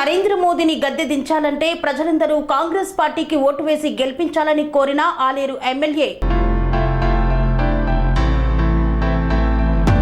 నరేంద్ర మోదీని గద్దె దించాలంటే ప్రజలందరూ కాంగ్రెస్ పార్టీకి ఓటు వేసి గెలిపించాలని కోరిన ఆలేరు ఎమ్మెల్యే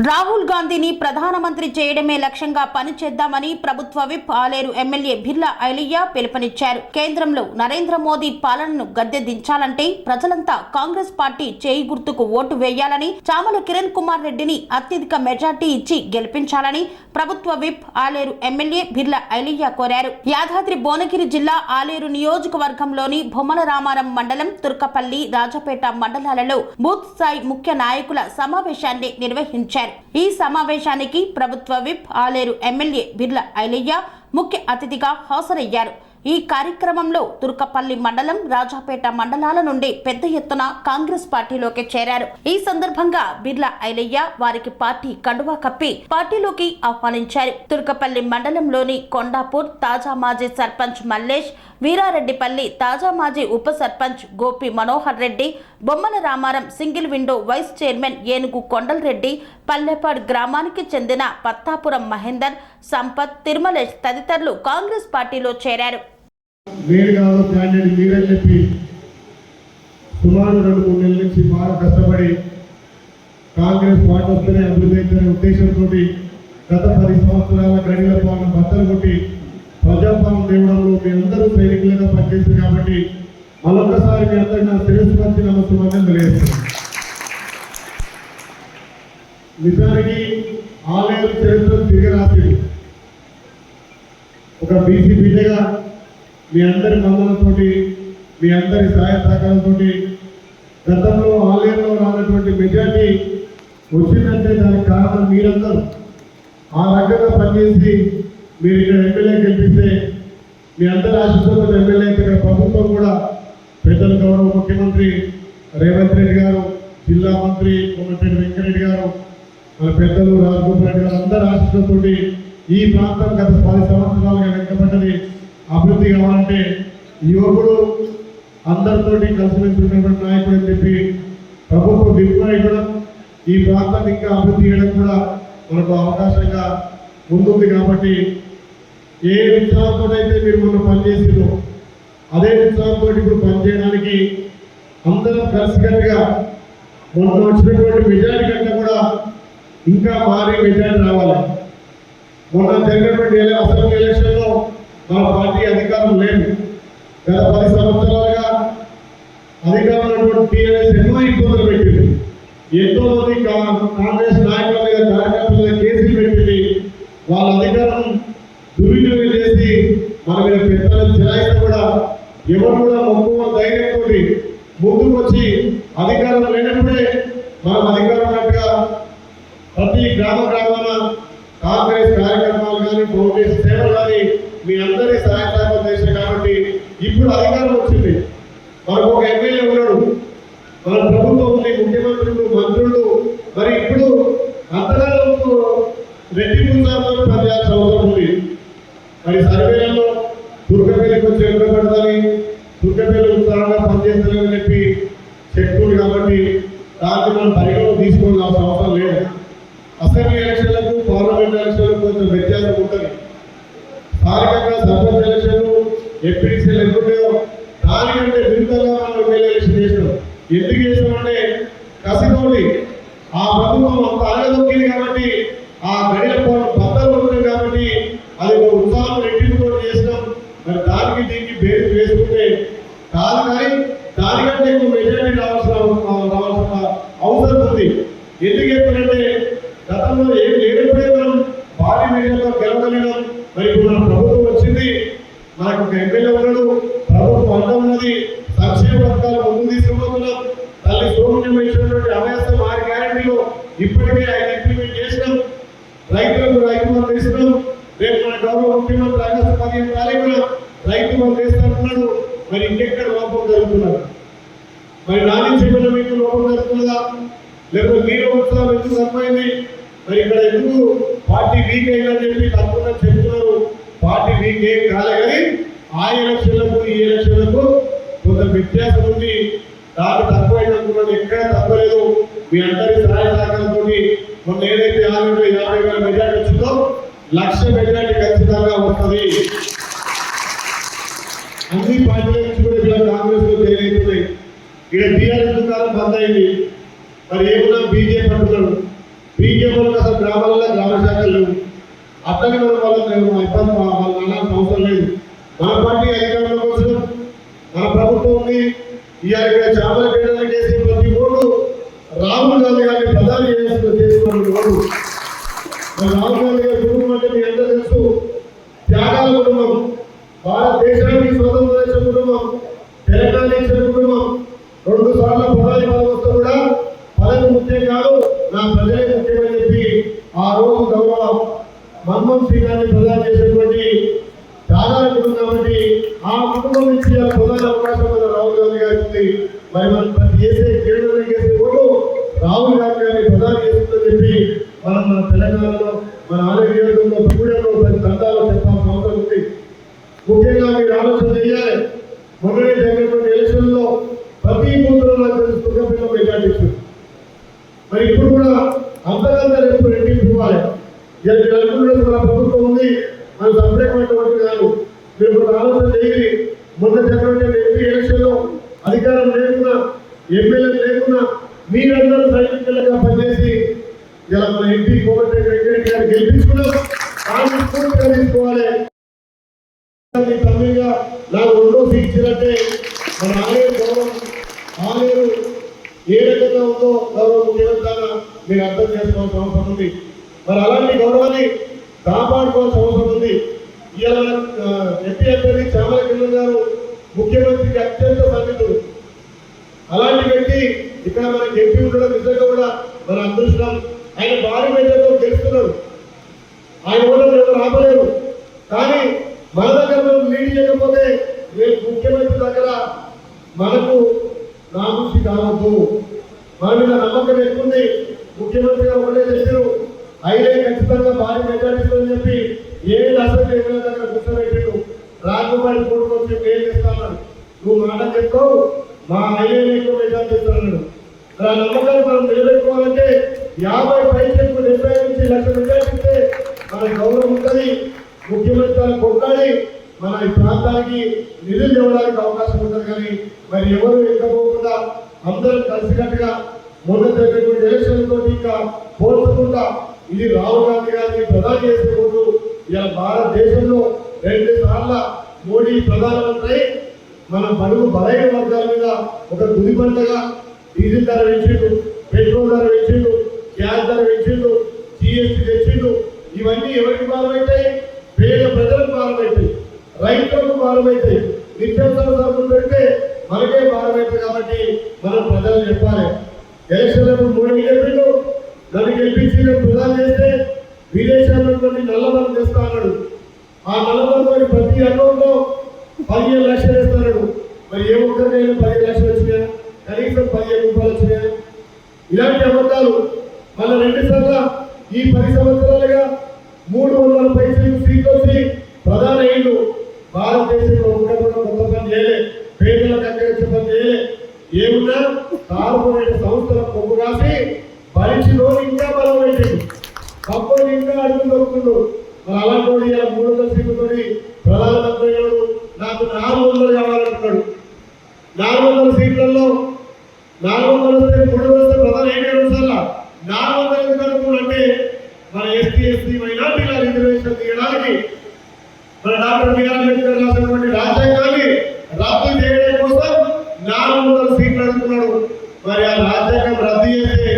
రాహుల్ గాంధీని ప్రధానమంత్రి చేయడమే లక్ష్యంగా పనిచేద్దామని ప్రభుత్వ విప్ ఆలేరు ఎమ్మెల్యే బిర్లా ఐలయ్య పిలుపునిచ్చారు. కేంద్రంలో నరేంద్ర మోదీ పాలనను గద్దె దించాలంటే ప్రజలంతా కాంగ్రెస్ పార్టీ చేయి గుర్తుకు ఓటు వేయాలని, చామల కిరణ్ కుమార్ రెడ్డిని అత్యధిక మెజార్టీ ఇచ్చి గెలిపించాలని ప్రభుత్వ విప్ ఆలేరు ఎమ్మెల్యే బిర్లా ఐలయ్య కోరారు. యాదాద్రి భువనగిరి జిల్లా ఆలేరు నియోజకవర్గంలోని బొమ్మల రామారం మండలం, తుర్కపల్లి, రాజపేట మండలాలలో బూత్ స్థాయి ముఖ్య నాయకుల సమావేశాన్ని నిర్వహించారు. ఈ సమావేశానికి ప్రభుత్వ విప్ ఆలేరు ఎమ్మెల్యే బిర్లా ఐలయ్య ముఖ్య అతిథిగా హాజరయ్యారు. ఈ కార్యక్రమంలో తుర్కపల్లి మండలం, రాజాపేట మండలాల నుండి పెద్ద ఎత్తున కాంగ్రెస్ పార్టీలోకి చేరారు. ఈ సందర్భంగా బిర్లా ఐలయ్య వారికి పార్టీ కండువా కప్పి పార్టీలోకి ఆహ్వానించారు. తుర్కపల్లి మండలంలోని కొండాపూర్ తాజా మాజీ సర్పంచ్ మల్లేష్, వీరారెడ్డిపల్లి తాజా మాజీ ఉప sarpanch Gopi Manohar Reddy, Bommala Ramaram single window vice chairman Enugu Kondal Reddy, Pallepadu గ్రామానికి చెందిన పత్తాపురం మహేందర్, సంపత్, తిరుమలేష్ తదితరులు కాంగ్రెస్ పార్టీలో చేరారు. సుమారు 2-3 నెలల నుంచి బాగా కష్టపడి కాంగ్రెస్ పార్టీ వస్తేనే అభివృద్ధి అవుతున్న ఉద్దేశంతో గత 10 సంవత్సరాల గడిల పాలన బద్దలు కొట్టి ప్రజాపాలన తేవడంలో మీ అందరూ సైనికులుగా పనిచేశారు. కాబట్టి మరొకసారి మీ అందరూ నా శిరస్సు వచ్చి నమస్కారం తెలియజేస్తున్నాను. నిజానికి ఆలేరు చరిత్ర తిరగరాసింది. ఒక బీసీ బిడ్డగా మీ అందరి మమ్మలతోటి, మీ అందరి సహాయ సహకారంతో గతంలో ఆలయంలో రానటువంటి మెజార్టీ వచ్చిందంటే దానికి కారణం మీరందరూ. ఆ రకంగా పనిచేసి మీరు ఇక్కడ ఎమ్మెల్యే గెలిపిస్తే మీ అందరి ఆశీస్సులతో ఎమ్మెల్యే ఇక్కడ ప్రభుత్వం కూడా పెద్దలు గౌరవ ముఖ్యమంత్రి రేవంత్ రెడ్డి గారు, జిల్లా మంత్రి కోమటిరెడ్డి వెంకరెడ్డి గారు, మన పెద్దలు రాజగోపాల్ రెడ్డి గారు అందరి ఆశీస్సులతో ఈ ప్రాంతం గత 10 సంవత్సరాలుగా వెనుకబడ్డది. అభివృద్ధి కావాలంటే యువకుడు అందరితోటి కలిసిమెలిసినటువంటి నాయకుడు అని చెప్పి ప్రభుత్వం విలువ ఇవ్వడం, ఈ ప్రాంతాన్ని ఇంకా అభివృద్ధి చేయడం కూడా మనకు అవకాశంగా ముందుంది. కాబట్టి ఏ ఉత్సాహంతో అయితే మీరు మొన్న పనిచేసిందో అదే ఉత్సాహంతో ఇప్పుడు పనిచేయడానికి అందరం కలిసికట్టుగా మొన్న వచ్చినటువంటి మెజారిటీ కంటే కూడా ఇంకా భారీ మెజారిటీ రావాలి. మొన్న జరిగినటువంటి అసెంబ్లీ ఎలక్షన్లో మన పార్టీ అధికారం లేదు. గత 10 సంవత్సరాలుగా అధికారంలో ఉన్నటువంటి టీఆర్ఎస్ ఎన్నో ఇబ్బందులు పెట్టింది. ఎంతో మంది కాంగ్రెస్ నాయకుల మీద, కార్యకర్తల మీద కేసులు పెట్టింది. వాళ్ళ అధికారం దుర్వినియోగం చేసి మన మీద పెద్దలను చెలాయిస్తే కూడా ఎవరు కూడా మొక్కువ ధైర్యంతో ముందుకు వచ్చి అధికారం లేనప్పుడే మనం అధికారం ఉన్నట్టుగా ప్రతి గ్రామాన కాంగ్రెస్ కార్యక్రమాలు కానీ, కాంగ్రెస్ సేవలు కానీ మీ అందరి సహాయ సహకారం చేశారు. కాబట్టి ఇప్పుడు అధికారం వచ్చింది. మనకు ఒక ఎమ్మెల్యే ఉన్నాడు, మన ప్రభుత్వం ఉంది, ముఖ్యమంత్రులు, మంత్రులు. మరి ఇప్పుడు అంతకాలంలో రెడ్డి ఉత్సాహంతో పనిచేయాల్సిన అవసరం ఉంది. మరి సర్వేలలో దుర్గపల్లికి వచ్చి వెనుకబడదని, దుర్గపల్లి ఉత్సాహంగా పనిచేస్తారని చెప్పి చెప్తుంది. కాబట్టి దాన్ని మనం పరిగణలో తీసుకోవాల్సిన అవసరం లేదు. అసెంబ్లీ ఎలక్షన్లకు, పార్లమెంట్ ఎలక్షన్లకు కొంచెం వ్యత్యాసం ఉంటుంది. స్థానికంగా సర్పంచ్ ఎలక్షన్లు, ఎంపీసీలు ఎందుకుంటాయో దానికంటే విరుద్ధంగా మనం ఎమ్మెల్యే ఎలక్షన్ చేసినాం. ఎందుకు చేసినామంటే కసితోటి ఆ ప్రభుత్వం అంత అరగదొక్కింది కాబట్టి, ఆ గడిల బద్దలు ఉంటుంది కాబట్టి అది ఒక ఉత్సాహం రెట్టింపుతో చేసినాం. మరి దానికి దీనికి పేరు వేసుకుంటే కాదు, కానీ దానికంటే ఎక్కువ మెజారిటీ రావాల్సిన అవసరం ఉంది. ఎందుకు చెప్పినట్టే గతంలో ఏం లేనప్పుడే మనం భారీ మెజారిటీలో గెలవగలిగినాం. మరి ఇప్పుడు మన ప్రభుత్వం వచ్చింది, మనకు ఒక ఎమ్మెల్యే ఉన్నాడు, ప్రభుత్వం అండ ఉన్నది, సంక్షేమ పథకాలు ముందుకు తీసుకుపోతున్నాం. తల్లి సోమన్యం ఇచ్చినటువంటి అభయాసం 6 గ్యారెంటీలు ఇప్పటికే 5 ఇంప్లిమెంట్ చేసినాం. రైతులకు రైతు బంధు ఇస్తున్నాం. రేపు మన గౌరవ ముఖ్యమంత్రి ఆగస్టు 15 తారీఖున రైతు బంధు ఇస్తున్నాడు. మరి ఇంకెక్కడ లోపం జరుగుతున్నారు? మరి రాణించబడిన మీకు లోపం జరుగుతున్నదా? లేకపోతే మీరు ఉత్సాహం ఎందుకు సరిపోయింది? మరి ఇక్కడ ఎందుకు పార్టీ వీక్ అయిందని చెప్పి తప్పకుండా చెప్తున్నారు. పార్టీ వీక్ ఏం కాలే, కానీ ఆ ఎలక్షన్లకు ఈ ఎలక్షన్లకు కొంత వ్యత్యాసం ఉంది. దాన్ని తక్కువైనట్టున్నది, ఎక్కడ తప్పలేదు. మీ అందరి సహాయ సహకారంతో మొన్న ఏదైతే 50,000 మెజార్టీ వచ్చిందో 1,00,000 మెజార్టీ ఖచ్చితంగా వస్తుంది. పార్టీల నుంచి కూడా ఇలా కాంగ్రెస్ లో చేరుతున్నాయి. ఇక్కడ టీఆర్ఎస్ దుకాణం బంద్ అయింది. మరి ఏమన్నా బీజేపీ అంటున్నారు. బీజేపీ వాళ్ళకి అసలు గ్రామాలలో గ్రామ శాఖలు లేవు. అట్లనే మనం వాళ్ళకి ఇబ్బంది వాళ్ళు అనాల్సిన అవసరం లేదు. మన పార్టీ అధికారంలోకి వచ్చిన మన ప్రభుత్వం ఉంది. ఇవాళ ఇక్కడ చేపల పీడన చేసే ప్రతి ఓటు రాహుల్ గాంధీ గారిని ప్రధాని చేసుకున్న ఓటు. మరి రాహుల్ గాంధీ గారి కుటుంబం అంటే మీ అందరూ తెలుసు, త్యాగాల కుటుంబం, భారతదేశానికి స్వతంత్రం ఇచ్చిన కుటుంబం, తెలంగాణ ఇచ్చిన కుటుంబం. 2 సార్లు ప్రధాని పదవి వస్తే కూడా పదవి ముఖ్యం కాదు, నా ప్రజలే ముఖ్యమని చెప్పి ఆ రోజు గౌరవ మన్మోహన్ సింగ్ గారిని ప్రధాని చేసినటువంటి త్యాగాల కుటుంబం. కాబట్టి ఆ కుటుంబం నుంచి ప్రధాని అవకాశం మన రాహుల్ గాంధీ గారికి ఉంది. మరి మనం చేసే కేంద్రంలో చేసే ఓటు రాహుల్ గాంధీ గారిని ప్రధాని చేస్తుందని చెప్పి మనం మన తెలంగాణలో మన ఆరోగ్యంలో ప్రకూడంలో ప్రతి తండాలో చెప్పాల్సిన అవసరం ఉంది. ముఖ్యంగా మీరు ఆలోచన చేయాలి. మొన్ననే జరిగినటువంటి ఎలక్షన్లో ప్రతి బూత్లో నాకు తెలుసు మెజార్టీ ఇచ్చారు. మరి ఇప్పుడు కూడా అంతకంత రేపు రెట్టింపు ఇవ్వాలి. ఇలా అనుకున్నట్టు మన ప్రభుత్వం ఉంది, మనం సపరేట్ కాదు. మీరు ఒక ఆలోచన చేయాలి. మొన్న జరిగినటువంటి ఎంపీ ఎలక్షన్లో అధికారం లేకున్నా, ఎమ్మెల్యే లేకున్నా మీరందరూ సైనికులుగా పనిచేసి ఇలా మన ఎంపీ కోమటిరెడ్డి వెంకటరెడ్డి గారు గెలిపించుకున్నాం. దాన్ని పూర్తిగా తీసుకోవాలి. తమ్మిగా నాకు 2వ సీట్ ఇచ్చినట్టే మన ఆలయం గౌరవం, ఆలయం ఏ రకంగా ఉందో గౌరవం ముఖ్యమంత్రిగా మీరు అర్థం చేసుకోవాల్సిన అవసరం ఉంది. మరి అలాంటి గౌరవాన్ని కాపాడుకోవాల్సిన అవసరం ఉంది. ఇవాళ ఎంపీ అభ్యర్థి చామల కిరణ్ గారు ముఖ్యమంత్రికి అత్యంత సన్నిహితుడు. అలాంటి వ్యక్తి ఇక్కడ మనకి ఎంపీ ఉండడం నిజంగా కూడా మన అదృష్టం. ఆయన భారీ మెజార్టీతో గెలుస్తున్నాడు. ఆయన కూడా ఎవరు ఆపలేరు. కానీ మన దగ్గర మనం లీడ్ చేయకపోతే రేపు ముఖ్యమంత్రి దగ్గర మనకు నామూషి కావద్దు. మన మీద నమ్మకం ఎక్కుంది. ముఖ్యమంత్రి గారు ఒకటే చెప్పారు, అయినే ఖచ్చితంగా భారీ మెజార్టీ ఇస్తుందని చెప్పి అసెంబ్లీ ఎమ్మెల్యే దగ్గర కూర్చోబెట్టాడు. రాజగోపాల్ కోర్టుకు వచ్చి నేను ఇస్తాను, నువ్వు మాట చెప్తావు, మా ఐఏని ఎక్కువ మెజార్టీ ఇస్తాను. ఆ నమ్మకాన్ని మనం నిలబెట్టుకోవాలంటే 50 పైసలకు 70 నుంచి 1 లక్ష మెజార్టీ ఇస్తే మన గౌరవం ఉంటుంది. ముఖ్యమంత్రి కొట్లాడి మన ఈ ప్రాంతానికి నిధులు ఇవ్వడానికి అవకాశం ఉంటుంది. కానీ మరి ఎవరు ఎక్కకపోకుండా అందరూ కలిసికట్టుగా మొన్న జరిగినటువంటి ఎలక్షన్లతో ఇంకా పోల్చకుండా ఇది రాహుల్ గాంధీ గారిని ప్రధాని చేసే రోజు. ఇలా భారతదేశంలో 2 సార్ల మోడీ ప్రధానమంత్రి మన బడుగు బలైన వర్గాల మీద ఒక గుదిబండగా డీజిల్ ధర పెంచిండు, పెట్రోల్ ధర పెంచిండు, గ్యాస్ ధర పెంచిండు, జీఎస్టీ తెచ్చిండు. ఇవన్నీ ఎవరికి భారమవుతాయి? పేద ప్రజలకు భారమవుతాయి, రైతులకు భారమవుతాయి. నిత్యావసర సరుకులు పెడితే మనకే భారమవుతాయి. కాబట్టి మనం ప్రజలు చెప్పాలి. ఎలక్షన్లకు మోడీ చెప్పిండు, నన్ను గెలిపించి ప్రధాని చేస్తే విదేశాల్లో నల్లబలం చేస్తా అన్నాడు. ఆ నల్లబలంతో ప్రతి అకౌంట్లో 15 లక్షలు వేస్తున్నాడు. మరి ఏ ఒక్కరికైనా 15 లక్షలు వచ్చినాయా? కనీసం 15 రూపాయలు వచ్చినాయా? ఇలాంటి అబద్ధాలు మన 2 సార్లు ఈ 10 సంవత్సరాలుగా 300 పైసలు సీట్లు వచ్చి ప్రధాని అయ్యిండు. భారతదేశంలో ఒక్క కూడా కొత్త పని చేయలే, పేదలకు అక్కడికి పని చేయలే. ఏమున్నా కార్పొరేట్ సంస్థల కొమ్ము రాసి భరించిలో ఇంకా బలం పెట్టిండు, అప్పుడు ఇంకా అడుగు దొరుకుతుండు. మరి అలాంటి 300 సీట్లతో ప్రధానమంత్రి నాకు 400 కావాలంటున్నాడు. 400 సీట్లలో 400 వస్తే 300 వస్తే ప్రధాని 7 సార్లు 400 ఎందుకు అనుకున్నాడంటే మన ఎస్టీ మైనార్టీల రిజర్వేషన్ తీయడానికి మన డాక్టర్ బిఆర్ అంబేద్కర్ రాసినటువంటి రాజ్యాంగాన్ని రద్దు చేయడం కోసం 400 సీట్లు అడుగుతున్నాడు. మరి ఆ రాజ్యాంగం రద్దు చేస్తే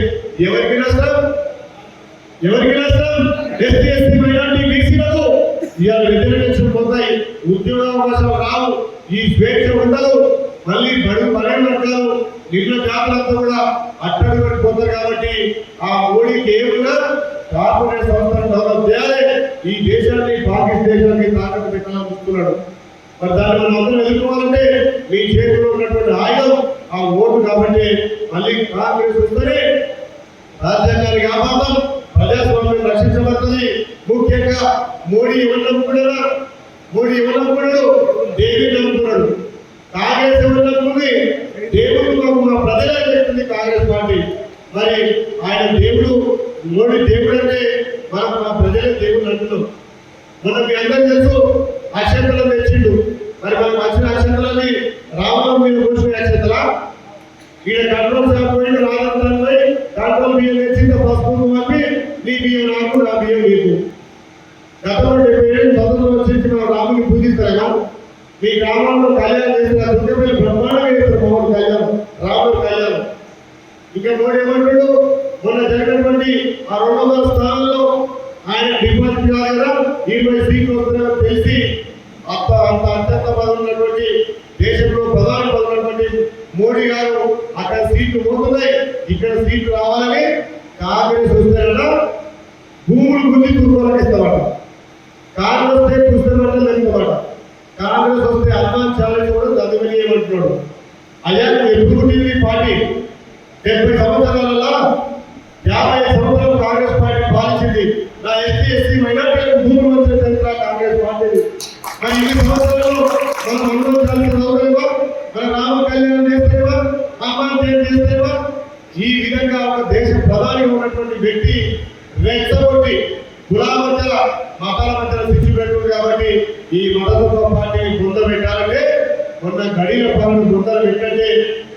ఎవరికి నష్టం? ఎవరికి నష్టం? ఎస్టీ మైనార్టీ బీసీలకు ఇవాళ రిజర్వేషన్ పోతాయి, ఉద్యోగ అవకాశాలు రావు, ఈ స్వేచ్ఛ ఉండదు. మళ్ళీ బలైన వర్గాలు నిన్న జాతులంతా కూడా అట్టడి పడిపోతారు. కాబట్టి ఆ మోడీ కేవలం కార్పొరేట్ సంస్థలను డెవలప్ చేయాలి, ఈ దేశాన్ని పాకిస్తాన్ తాకట్టు పెట్టాలని చూస్తున్నాడు. మరి దాన్ని మనం అందరం ఎదుర్కోవాలంటే మీ చేతిలో ఉన్నటువంటి ఆయుధం ఆ ఓటు. కాబట్టి మళ్ళీ కాంగ్రెస్ వస్తేనే రాజ్యాంగాన్ని కాపాడతాం, ప్రజాస్వామ్యం రక్షించబడుతుంది. ముఖ్యంగా మోడీ ఎవరు నమ్ముకున్నారా? మోడీ ఎవరు నమ్ముకున్నాడు? దేవుడు నమ్ముకున్నాడు. కాంగ్రెస్ ఎవరు నమ్ముకుంది? దేవుడు నమ్ముకున్న ప్రజలే చెప్తుంది కాంగ్రెస్ పార్టీ. మరి ఆయన దేవుడు, మోడీ దేవుడు అంటే మనం మా ప్రజలే దేవుడు అంటున్నాం. మొన్న మీ అందరూ తెలుసు, అక్షంతలు తెచ్చిండు. మరి మనకు వచ్చిన అక్షంతలని రావడం మీద కూర్చునే అక్షంతలా ఈయన కంట్రోల్ షాప్ పోయి రాజస్థాన్ పోయి కంట్రోల్ బియ్యం తెచ్చింది పసుపు పంపి నీ బియ్యం నాకు నా బియ్యం నీకు గతంలో 70 ఏళ్ళు స్వతంత్రం వచ్చి మనం రాముని పూజిస్తారేమో మీ గ్రామంలో కళ్యాణం చేసిన దుర్గపల్లి బ్రహ్మాండంగా చేస్తారు పవన్ కళ్యాణం రాముడు కళ్యాణం ఇంకా మోడీ ఏమంటాడు మొన్న జరిగినటువంటి ఆ 200 స్థానాల్లో ఆయన డిపాజిట్ కాదు కదా 20 సీట్లు వస్తున్నాయో తెలిసి అంత అత్యంత పదవి ఉన్నటువంటి దేశంలో ప్రధాని పదవి ఉన్నటువంటి మోడీ గారు అక్కడ సీట్లు పోతున్నాయి ఇక్కడ సీట్లు రావాలని కాంగ్రెస్ వస్తారట భూములు గురించి తూర్పులకు ఇస్తామట కాంగ్రెస్ వస్తే పుస్తకం ఇస్తామట కాంగ్రెస్ వస్తే అడ్వాన్స్ ఛాలెంజ్ కూడా చదివేయమంటున్నాడు అయ్యా ఎదుర్కొంటుంది పార్టీ 70 సంవత్సరాలలో 50 సంవత్సరాలు కాంగ్రెస్ పార్టీ పాలించింది నా ఎస్సీ మైనార్టీలకు భూములు వచ్చిన చరిత్ర కాంగ్రెస్ పార్టీ మరి ఈ సంవత్సరాలు మనం అందరూ కలిసి చదవలేమా మన రామ కళ్యాణం చేస్తేవా అమ్మాయి చేస్తేవా ఈ విధంగా ఒక దేశ ప్రధాని ఉన్నటువంటి వ్యక్తి రెచ్చగొట్టి కులాల మధ్య మతాల మధ్య శిక్షు పెట్టుకుంది కాబట్టి ఈ మతతత్వ పార్టీని పొందబెట్టాలంటే కొన్న గడిల పనులు పొందబెట్టంటే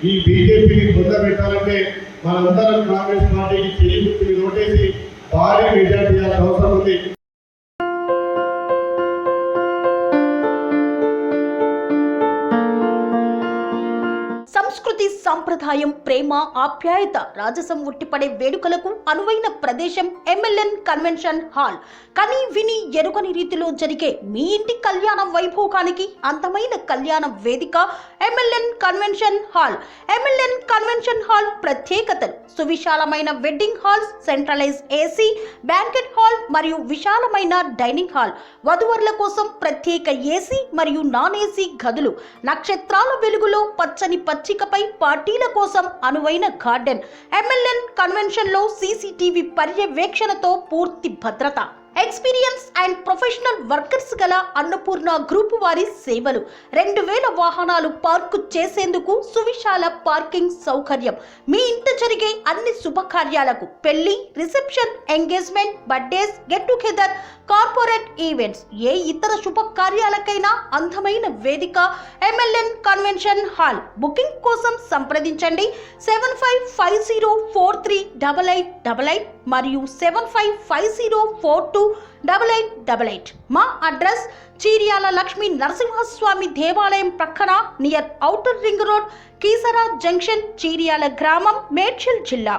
ఈ బీజేపీని పొందబెట్టాలంటే మనందరం కాంగ్రెస్ పార్టీకి చెయ్యి గుర్తుని నోటేసి భారీ మెజార్టీ అవసరం ఉంది. సంస్కృతి సంప్రదాయం ప్రేమ ఆప్యాయత రాజసం ఉట్టిపడే వేడుకలకు అనువైన ప్రదేశం MLN కన్వెన్షన్ హాల్. కని విని ఎరుగని రీతిలో జరిగే మీ ఇంటి కళ్యాణ వైభోగానికి అందమైన కళ్యాణ వేదిక MLN convention hall. MLN convention hall ప్రత్యేకతలు: సువిశాలమైన wedding halls, centralise AC, banquet hall మరియు విశాలమైన డైనింగ్ హాల్. వధువరుల కోసం ప్రత్యేక AC మరియు నాన్ AC గదులు. నక్షత్రాల వెలుగులో పచ్చని పచ్చికపై పార్టీల కోసం అనువైన గార్డెన్. MLN కన్వెన్షన్ లో CCTV పర్యవేక్షణతో పూర్తి భద్రత. ఎక్స్పీరియన్స్ అండ్ ప్రొఫెషనల్ వర్కర్స్ గల అన్నపూర్ణ గ్రూప్ వారి సేవలు. 2000 వాహనాలు పార్కు చేసేందుకు సువిశాల పార్కింగ్ సౌకర్యం. మీ ఇంట జరిగే అన్ని శుభకార్యాలకు, పెళ్లి, reception, engagement, birthdays, get together, corporate events, ఏ ఇతర శుభకార్యాలకైనా అందమైన వేదిక MLN కన్వెన్షన్ హాల్. బుకింగ్ కోసం సంప్రదించండి 7550438888 మరియు 7550428888. మా అడ్రస్ చీర్యాల లక్ష్మీ నరసింహస్వామి దేవాలయం ప్రక్కన near outer ring road, Keesara junction, Cheeryal గ్రామం, మేడ్చల్ జిల్లా.